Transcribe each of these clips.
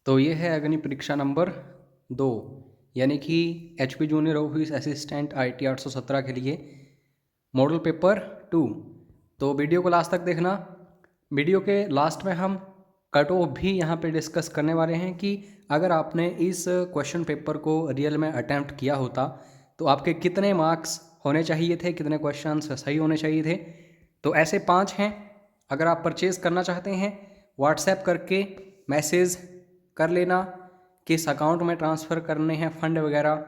तो ये है अग्नि परीक्षा नंबर 2, यानी कि HP junior office assistant IT 817 के लिए मॉडल पेपर 2। तो वीडियो को लास्ट तक देखना। वीडियो के लास्ट में हम कट ऑफ भी यहाँ पे डिस्कस करने वाले हैं कि अगर आपने इस क्वेश्चन पेपर को रियल में अटैम्प्ट किया होता तो आपके कितने मार्क्स होने चाहिए थे, कितने क्वेश्चंस सही होने चाहिए थे। तो ऐसे 5 हैं। अगर आप परचेज़ करना चाहते हैं व्हाट्सएप करके मैसेज कर लेना किस अकाउंट में ट्रांसफ़र करने हैं फंड वगैरह,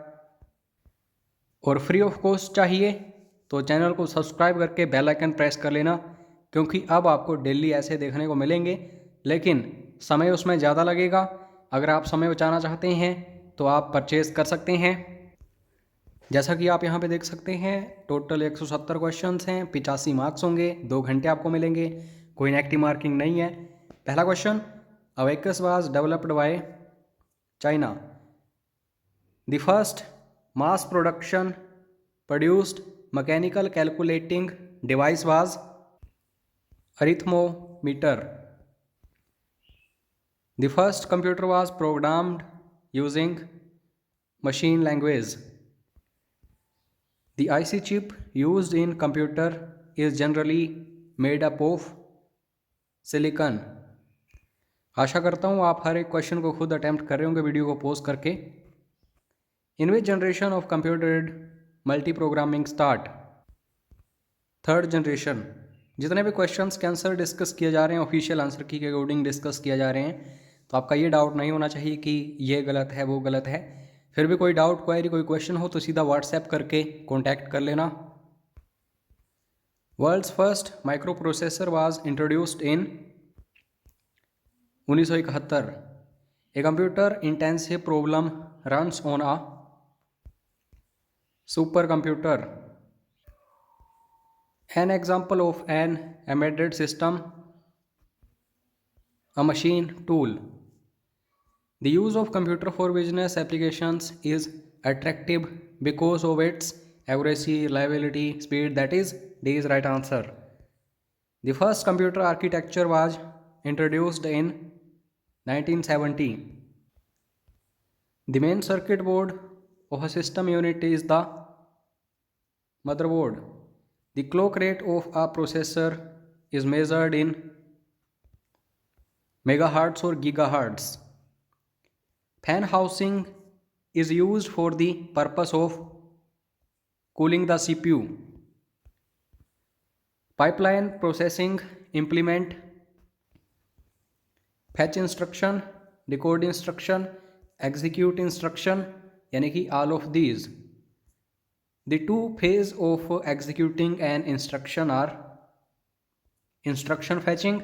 और फ्री ऑफ कॉस्ट चाहिए तो चैनल को सब्सक्राइब करके बेल आइकन प्रेस कर लेना, क्योंकि अब आपको डेली ऐसे देखने को मिलेंगे, लेकिन समय उसमें ज़्यादा लगेगा। अगर आप समय बचाना चाहते हैं तो आप परचेज़ कर सकते हैं। जैसा कि आप यहाँ पे देख सकते हैं टोटल 170 क्वेश्चंस हैं, 85 मार्क्स होंगे, 2 घंटे आपको मिलेंगे, कोई नेगेटिव मार्किंग नहीं है। पहला question, abacus was developed by China. The first mass production produced mechanical calculating device was arithmometer. The first computer was programmed using machine language. The IC chip used in computer is generally made up of silicon. आशा करता हूँ आप हर एक question को खुद attempt कर रहे होंगे video को पॉज करके। In which generation of computer multi programming start? Third generation. जितने भी क्वेश्चंस के आंसर डिस्कस किए जा रहे हैं ऑफिशियल आंसर की के अकॉर्डिंग डिस्कस किया जा रहे हैं, तो आपका ये डाउट नहीं होना चाहिए कि ये गलत है वो गलत है। फिर भी कोई डाउट क्वेरी कोई क्वेश्चन हो तो सीधा व्हाट्सएप करके कॉन्टैक्ट कर लेना। World's first microprocessor was introduced in 1971। A computer intensive problem runs on a supercomputer. An example of an embedded system, a machine tool. The use of computer for business applications is attractive because of its accuracy, reliability, speed. That is D is right answer. The first computer architecture was introduced in 1970. The main circuit board of a system unit is the motherboard. The clock rate of a processor is measured in megahertz or gigahertz. Fan housing is used for the purpose of cooling the CPU. Pipeline processing implement fetch instruction, decode instruction, execute instruction, यानी कि all of these. The two phases of executing an instruction are instruction fetching,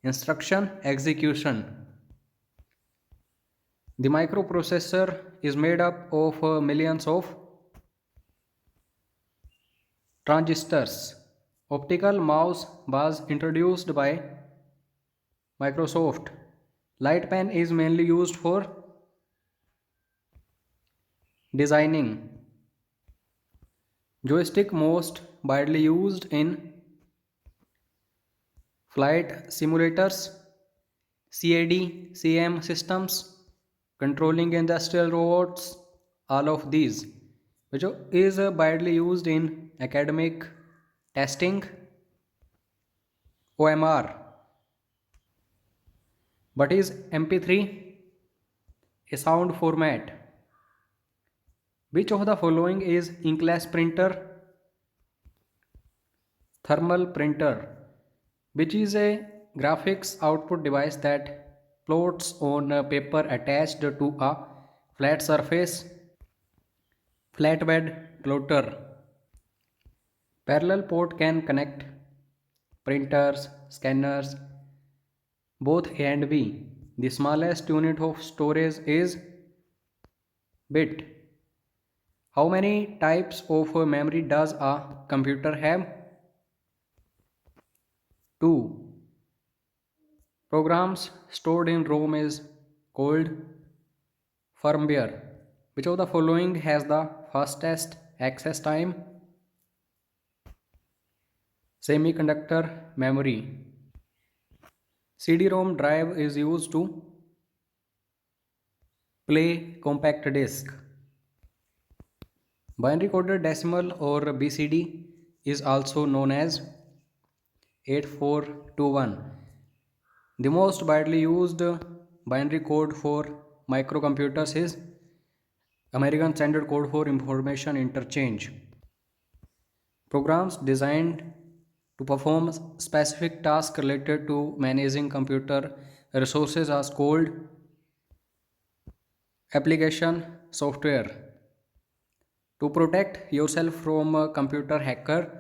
instruction execution. The microprocessor is made up of millions of transistors. Optical mouse was introduced by Microsoft. Light pen is mainly used for designing. Joystick most widely used in flight simulators, CAD, CM systems, controlling industrial robots, all of these, which is widely used in academic testing, OMR. What is MP3? A sound format. Which of the following is inkless printer? Thermal printer. Which is a graphics output device that plots on a paper attached to a flat surface? Flatbed plotter. Parallel port can connect printers, scanners, both A and B. The smallest unit of storage is bit. How many types of memory does a computer have? 2. Programs stored in ROM is called firmware. Which of the following has the fastest access time? Semiconductor memory. CD-ROM drive is used to Play compact disc. Binary coded decimal or BCD is also known as 8421. The most widely used binary code for microcomputers is American Standard Code for Information Interchange. Programs designed to perform specific tasks related to managing computer resources are called application software. To protect yourself from a computer hacker,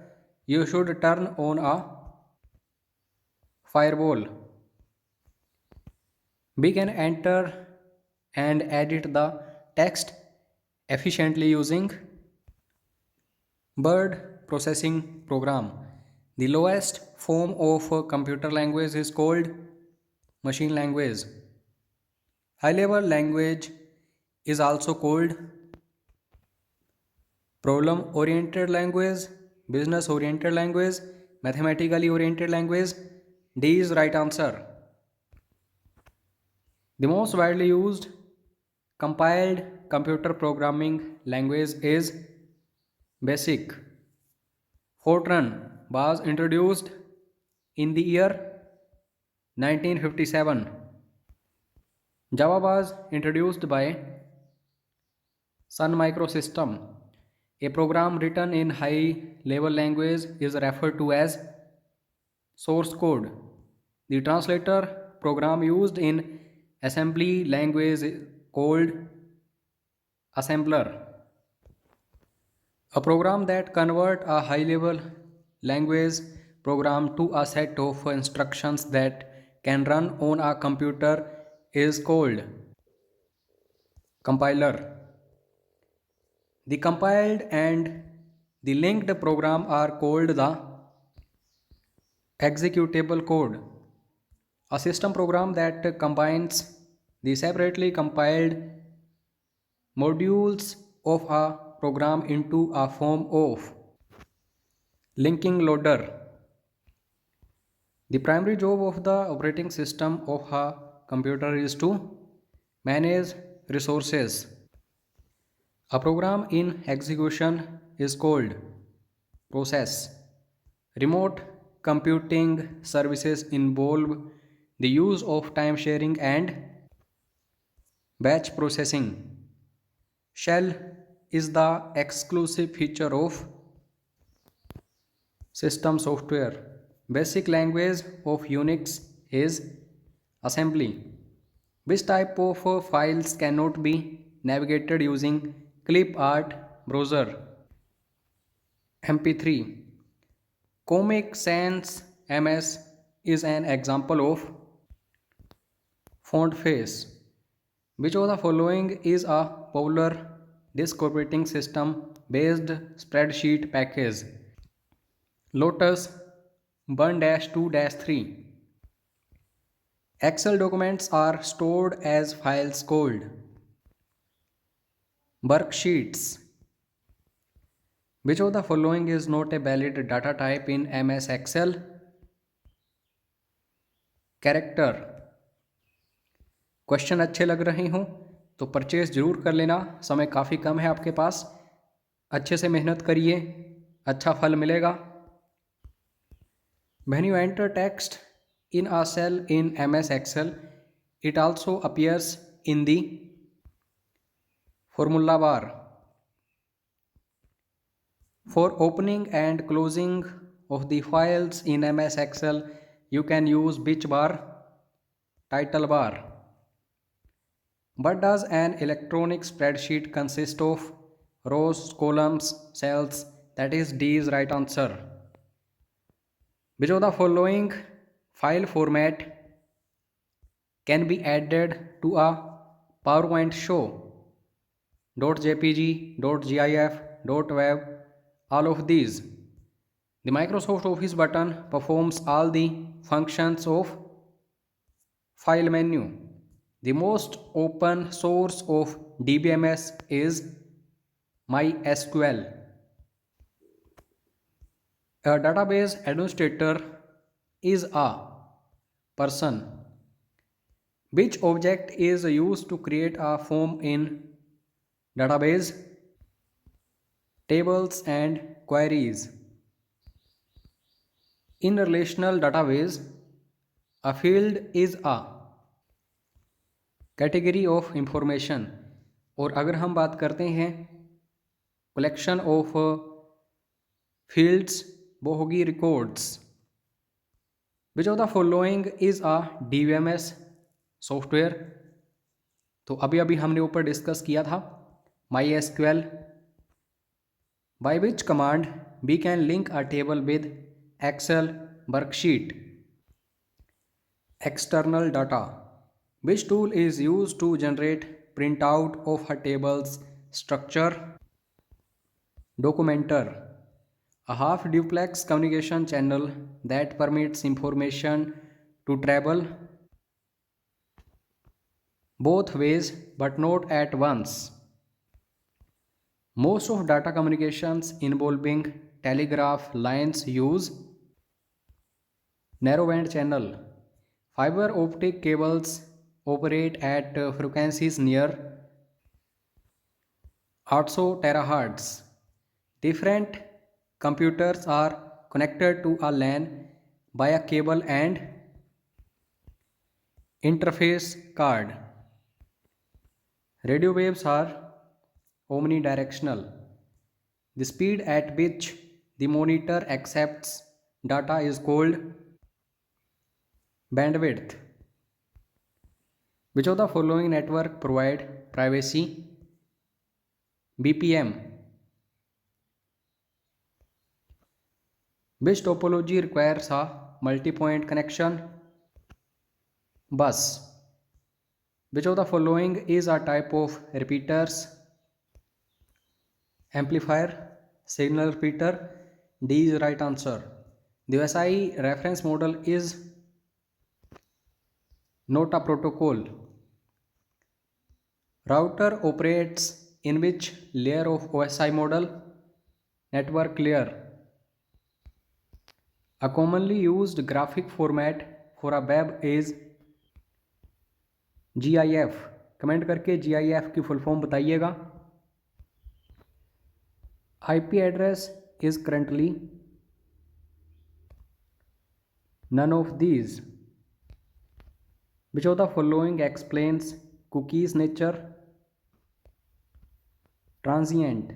you should turn on a firewall. We can enter and edit the text efficiently using word processing program. The lowest form of a computer language is called machine language. High level language is also called problem oriented language, business oriented language, mathematically oriented language. D is right answer. The most widely used compiled computer programming language is BASIC. Fortran was introduced in the year 1957. Java was introduced by Sun Microsystem. A program written in high level language is referred to as source code. The translator program used in assembly language is called assembler. A program that convert a high level language program to a set of instructions that can run on a computer is called compiler. The compiled and the linked program are called the executable code. A system program that combines the separately compiled modules of a program into a form of linking loader. The primary job of the operating system of a computer is to manage resources. A program in execution is called process. Remote computing services involve the use of time sharing and batch processing. Shell is the exclusive feature of system software. Basic language of Unix is assembly. Which type of files cannot be navigated using clip art browser? MP3. Comic Sans MS is an example of font face. Which of the following is a popular disk operating system based spreadsheet package? Lotus 1-2-3. Excel documents are stored as files called worksheets. Which of the following is not a valid data type in MS Excel? Character. Question अच्छे लग रहे हों तो purchase जरूर कर लेना, समय काफ़ी कम है आपके पास। अच्छे से मेहनत करिए, अच्छा फल मिलेगा। When you enter text in a cell in MS Excel, it also appears in the formula bar. For opening and closing of the files in MS Excel, you can use which bar? Title bar. What does an electronic spreadsheet consist of? Rows, columns, cells. That is D is right answer. Which of the following file format can be added to a PowerPoint show? .jpg, .gif, .wav, all of these. The Microsoft Office button performs all the functions of file menu. The most open source of DBMS is MySQL. A database administrator is a person. Which object is used to create a form in database, tables and queries? In relational database, a field is a category of information. और अगर हम बात करते हैं collection of fields, वो होगी records. Which of the following is a DBMS software? तो अभी अभी हमने ऊपर डिस्कस किया था MySQL. By which command we can link a table with Excel worksheet? External data. Which tool is used to generate printout of a table's structure? Documenter. A half duplex communication channel that permits information to travel both ways but not at once. Most of data communications involving telegraph lines use narrowband channel. Fiber optic cables operate at frequencies near 800 terahertz. Different computers are connected to a LAN by a cable and interface card. Radio waves are omnidirectional. The speed at which the monitor accepts data is called bandwidth. Which of the following network provide privacy? BPM. Which topology requires a multi-point connection? Bus. Which of the following is a type of repeaters? Amplifier, signal repeater. D is the right answer. The OSI reference model is not a protocol. Router operates in which layer of OSI model? Network layer. A commonly used graphic format for a web is GIF. Comment करके GIF की full form बताइएगा. IP address is currently none of these. Which of the following explains cookies nature? Transient.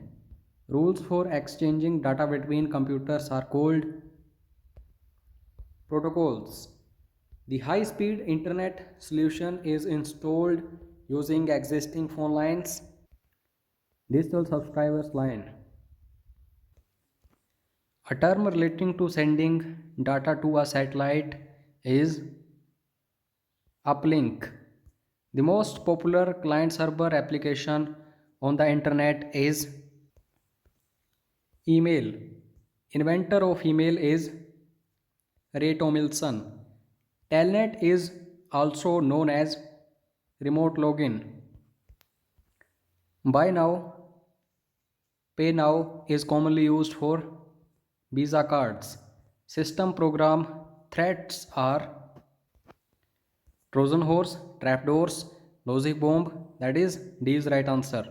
Rules for exchanging data between computers are called protocols. The high-speed internet solution is installed using existing phone lines. Digital subscribers line. A term relating to sending data to a satellite is uplink. The most popular client-server application on the internet is email. Inventor of email is Ray Tomlinson. Telnet is also known as remote login. Buy now, pay now is commonly used for Visa cards. System program threats are Trojan horse, trapdoors, logic bomb. That is D is right answer.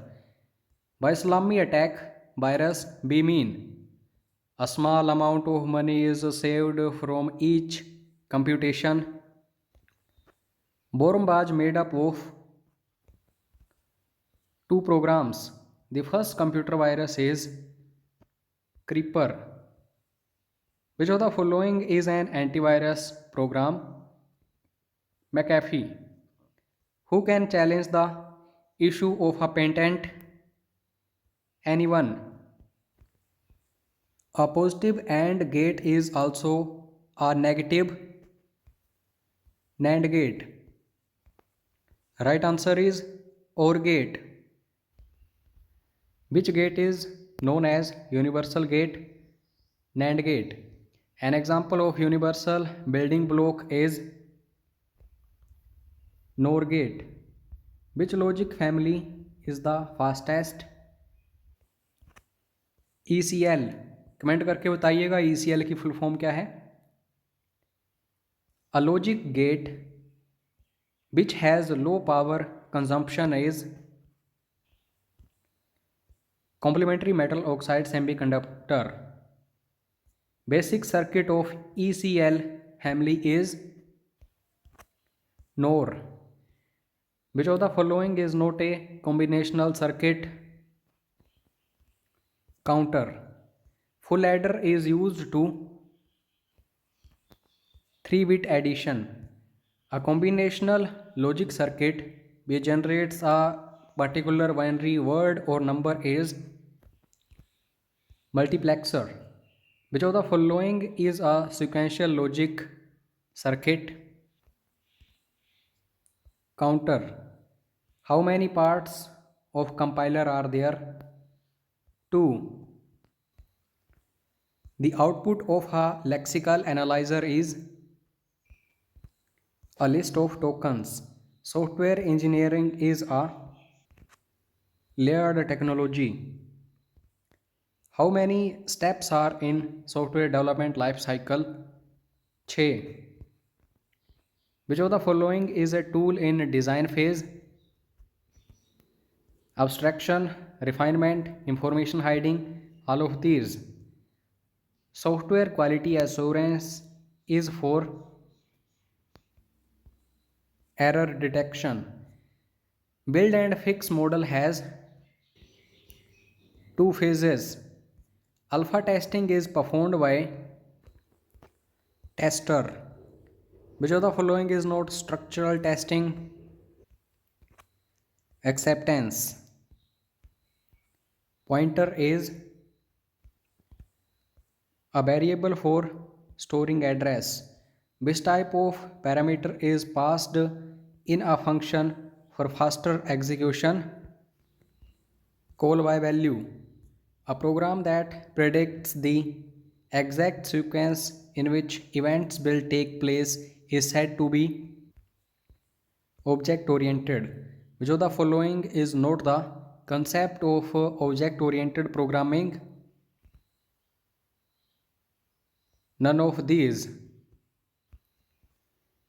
By Islami attack virus be mean? A small amount of money is saved from each computation. Borumbaj made up of two programs. The first computer virus is Creeper. Which of the following is an antivirus program? McAfee. Who can challenge the issue of a patent? Anyone. A positive AND gate is also a negative NAND gate. Right answer is OR gate. Which gate is known as universal gate? NAND gate. An example of universal building block is NOR gate. Which logic family is the fastest? ECL. Comment करके बताइएगा ECL की full form क्या है? A logic gate which has low power consumption is complementary metal oxide semiconductor. Basic circuit of ECL family is NOR. Which of the following is not a combinational circuit? Counter. Full adder is used to 3-bit addition. A combinational logic circuit which generates a particular binary word or number is multiplexer. Which of the following is a sequential logic circuit? Counter. How many parts of compiler are there? 2. The output of a lexical analyzer is a list of tokens. Software engineering is a layered technology. How many steps are in software development life cycle? 6. Which of the following is a tool in design phase? Abstraction, refinement, information hiding, all of these. Software quality assurance is for error detection. Build and fix model has 2 phases. Alpha testing is performed by tester. Which of the following is not structural testing? Acceptance. Pointer is a variable for storing address. Which type of parameter is passed in a function for faster execution? Call by value. A program that predicts the exact sequence in which events will take place is said to be object oriented. Which of the following is not the concept of object oriented programming? None of these.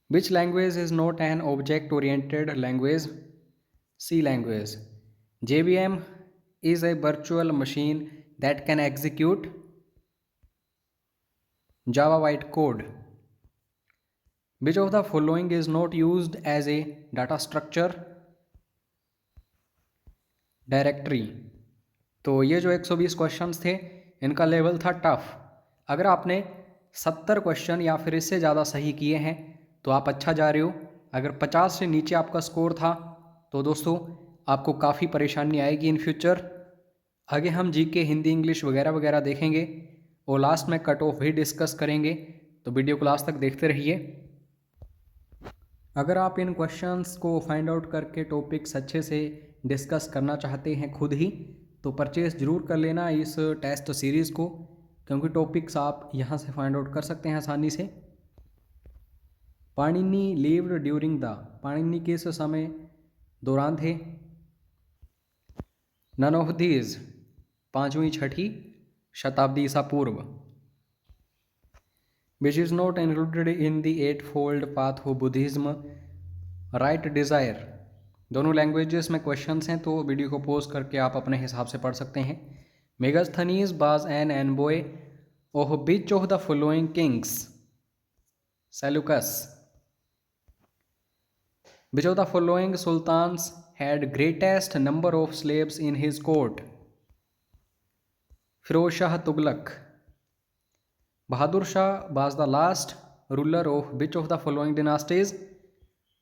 Which language is not an object oriented language? C language. JVM is a virtual machine that can execute Java bytecode. Which of the following is not used as a data structure? Directory. तो ये जो 120 questions थे इनका level था tough. अगर आपने 70 question या फिर इससे ज़्यादा सही किए हैं तो आप अच्छा जा रहे हो. अगर 50 से नीचे आपका स्कोर था तो दोस्तों आपको काफ़ी परेशानी आएगी इन फ्यूचर. आगे हम जीके, हिंदी, इंग्लिश वगैरह वगैरह देखेंगे और लास्ट में कट ऑफ भी डिस्कस करेंगे. तो वीडियो को लास्ट तक देखते रहिए. अगर आप इन क्वेश्चंस को फाइंड आउट करके टॉपिक्स अच्छे से डिस्कस करना चाहते हैं खुद ही तो परचेस ज़रूर कर लेना इस टेस्ट सीरीज़ को, क्योंकि टॉपिक्स आप यहाँ से फाइंड आउट कर सकते हैं आसानी से. Panini lived during the. Panini किस समय दौरान थे? None of these. 5वीं 6वीं शताब्दी ईसा पूर्व. Which is not included in the 8-fold path of Buddhism? Right desire. दोनों लैंग्वेजेस में क्वेश्चंस हैं तो वीडियो को पॉज करके आप अपने हिसाब से पढ़ सकते हैं. Megasthenes was an envoy of which of the following kings? Seleucus. Which of the following sultans had greatest number of slaves in his court? Firoz Shah Tughlaq. Bahadur Shah was the last ruler of which of the following dynasties?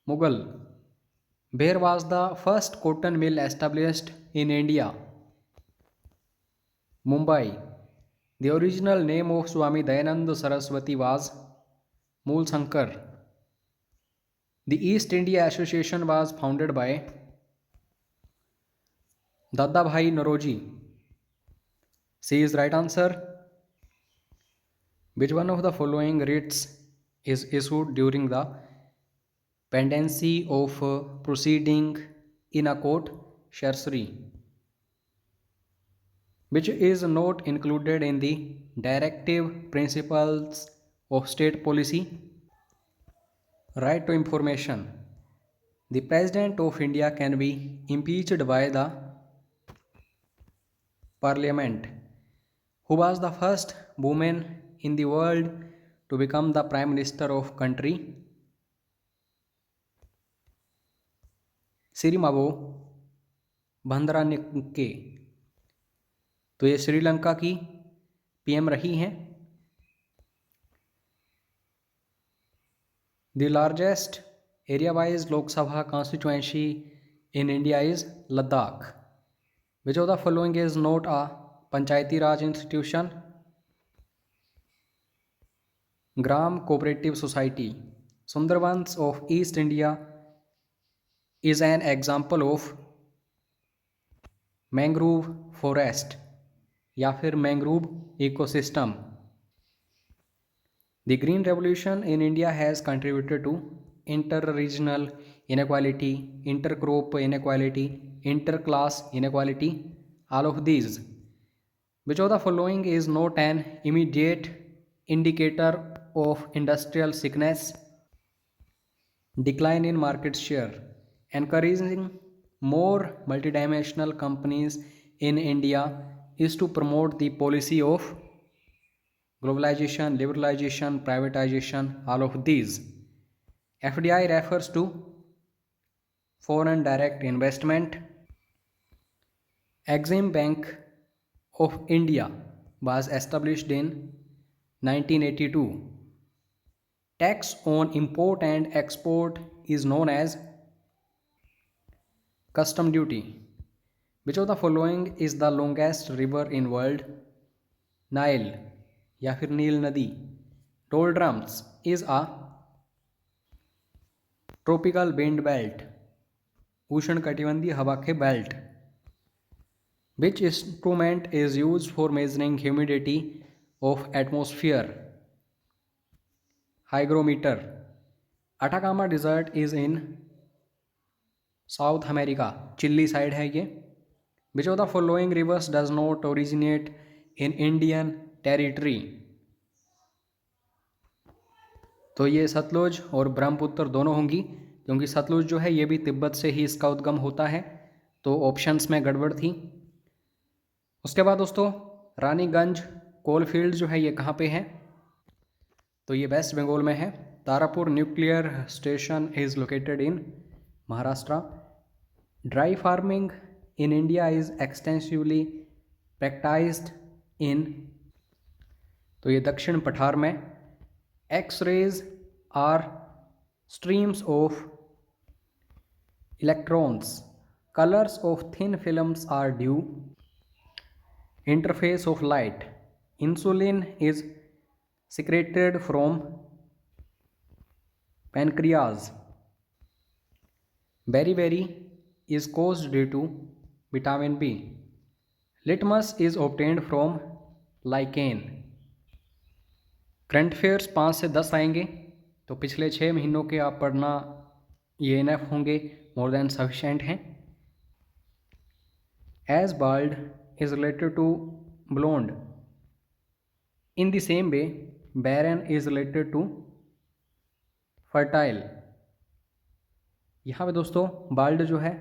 Mughal. Where was the first cotton mill established in India? Mumbai. The original name of Swami Dayananda Saraswati was Mool Sankar. The East India Association was founded by Dada Bhai Naroji. C is right answer. Which one of the following writs is issued during the pendency of proceeding in a court? Chancery. Which is not included in the directive principles of state policy? Right to information. The President of India can be impeached by the Parliament. Who was the first woman in the world to become the Prime Minister of country? Sirimavo Bandaranaike. तो ये श्रीलंका की PM रही हैं। The largest area wise Lok Sabha constituency in India is Ladakh. Which of the following is not a panchayati raj institution? Gram cooperative society. Sundarbans of east India is an example of mangrove forest या फिर mangrove ecosystem. The Green Revolution in India has contributed to inter regional inequality, intercrop inequality, interclass inequality. All of these, which of the following is not an immediate indicator of industrial sickness? Decline in market share. Encouraging more multidimensional companies in India is to promote the policy of globalization, liberalization, privatization, all of these. FDI refers to foreign direct investment. Exim Bank of India was established in 1982. Tax on import and export is known as custom duty. Which of the following is the longest river in world? Nile या फिर नील नदी। Doldrums is a tropical wind belt, उष्णकटिबंधीय हवा के belt. Which instrument is used for measuring humidity of atmosphere? Hygrometer. Atacama desert is in south America, chilli side है ये। विच of the following rivers does not originate in Indian territory? तो ये सतलुज और ब्रह्मपुत्र दोनों होंगी, क्योंकि सतलुज जो है ये भी तिब्बत से ही इसका उद्गम होता है, तो ऑप्शंस में गड़बड़ थी। उसके बाद दोस्तों रानीगंज कोलफील्ड जो है ये कहाँ पे है? तो ये वेस्ट बंगाल में है। Tarapur nuclear station is located in Maharashtra. Dry farming in India is extensively practised in, तो ये दक्षिण पठार में। X rays are streams of electrons, colours of thin films are due interface of light. Insulin is secreted from pancreas. Beriberi is caused due to vitamin B. Litmus is obtained from lichen. Current affairs 5 से 10 आएंगे, तो पिछले 6 महीनों के आप पढ़ना ये enough होंगे, मोर देन सफिशेंट हैं। As bald is related to blonde in the same way barren is related to fertile। यहाँ पे दोस्तों बाल्ड जो है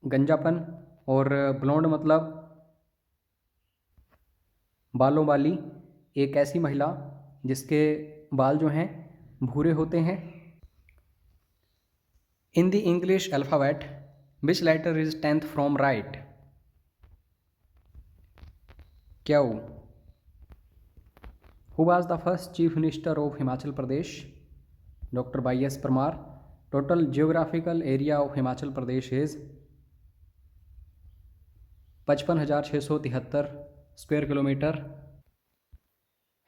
गंजापन और ब्लोंड मतलब बालों वाली एक ऐसी महिला जिसके बाल जो हैं भूरे होते हैं। In the English alphabet which letter is 10th from right? Q. Who was the first Chief Minister of Himachal Pradesh? Dr. Y.S. Parmar. Total geographical area of Himachal Pradesh is 55,673 square kilometer.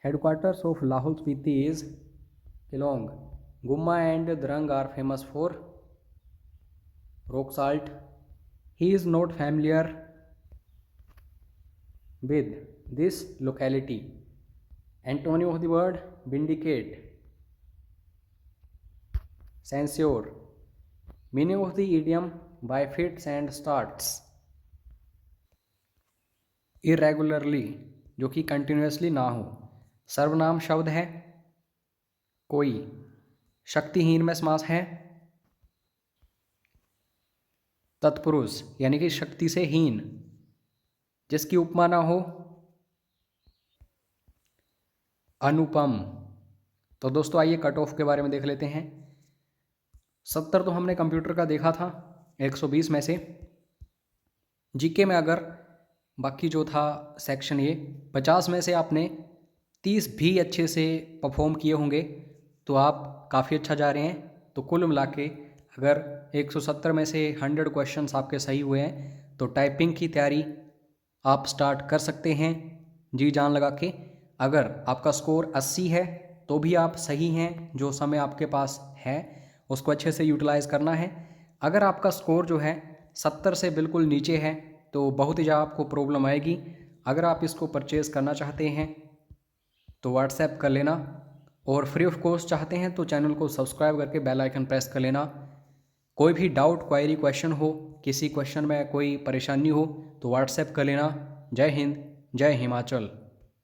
Headquarters of Lahaul Spiti is Keelong. Gumma and Drang are famous for rock salt. He is not familiar with this locality. Antonym of the word vindicate, censure. Meaning of the idiom by fits and starts? Irregularly, जो कि continuously ना हो। सर्वनाम शब्द है कोई। शक्तिहीन में समास है तत्पुरुष यानी कि शक्ति से हीन, जिसकी उपमा ना हो, अनुपम। तो दोस्तों आइए कट ऑफ के बारे में देख लेते हैं। 70 तो हमने कंप्यूटर का देखा था 120 में से। जीके में अगर बाकी जो था सेक्शन ये 50 में से आपने 30 भी अच्छे से परफॉर्म किए होंगे तो आप काफ़ी अच्छा जा रहे हैं। तो कुल मिला के अगर 170 में से 100 क्वेश्चंस आपके सही हुए हैं तो टाइपिंग की तैयारी आप स्टार्ट कर सकते हैं जी जान लगा के। अगर आपका स्कोर 80 है तो भी आप सही हैं, जो समय आपके पास है उसको अच्छे से यूटिलाइज़ करना है। अगर आपका स्कोर जो है 70 से बिल्कुल नीचे है तो बहुत ही ज़्यादा आपको प्रॉब्लम आएगी। अगर आप इसको परचेज़ करना चाहते हैं तो व्हाट्सएप कर लेना, और फ्री ऑफ कॉस्ट चाहते हैं तो चैनल को सब्सक्राइब करके बेल आइकन प्रेस कर लेना। कोई भी डाउट, क्वेरी, क्वेश्चन हो, किसी क्वेश्चन में कोई परेशानी हो तो व्हाट्सएप कर लेना। जय हिंद, जय हिमाचल।